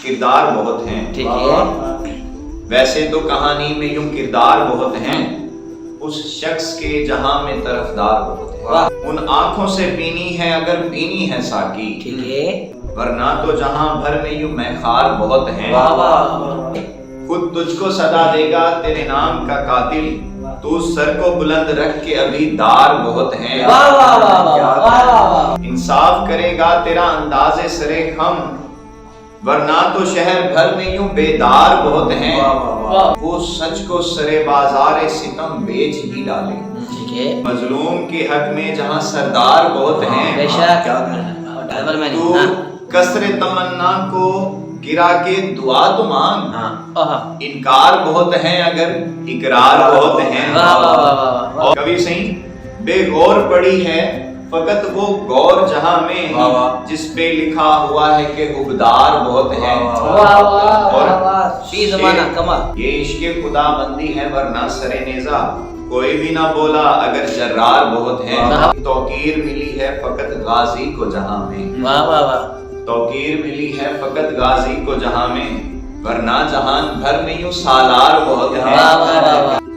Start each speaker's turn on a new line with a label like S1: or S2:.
S1: کردار بہت ہیں.
S2: ٹھیک ہے.
S1: ویسے تو کہانی میں یوں کردار بہت ہیں، اس شخص کے جہاں میں طرفدار بہت ہیں. ان آنکھوں سے پینی ہے اگر پینی ہے ساقی،
S2: ٹھیک ہے.
S1: ورنہ تو جہاں بھر میں یوں میخوار بہت ہیں.
S2: واہ واہ.
S1: خود تجھ کو صدا دے گا تیرے نام کا قاتل، تو سر کو بلند رکھ کے ابھی دار بہت ہیں.
S2: واہ واہ واہ واہ.
S1: انصاف کرے گا تیرا انداز سرے خم، ورنہ تو شہر بھر میں یوں بیدار بہت ہیں. وہ سچ کو سرے بازار ستم بیچ ہی ڈالے،
S2: ٹھیک ہے.
S1: مظلوم کے حق میں جہاں سردار بہت ہیں.
S2: بے شک. ڈرائیور میں
S1: تو کسر تمنا کو گرا کے دعا تو مانگ، انکار بہت ہیں اگر اقرار بہت ہیں. اور کبھی صحیح بے غور پڑی ہے فقط وہ غور جہاں میں جس پہ لکھا ہوا ہے کہ حبدار بہت ہیں. یہ عشق خدا بندی ہے ورنہ سرے نیزہ کوئی بھی نہ بولا اگر جرار بہت ہیں. توقیر ملی ہے فقط غازی کو جہاں میں، توقیر ملی ہے فقط غازی کو جہاں میں، ورنہ جہان بھر میں یوں سالار بہت ہیں.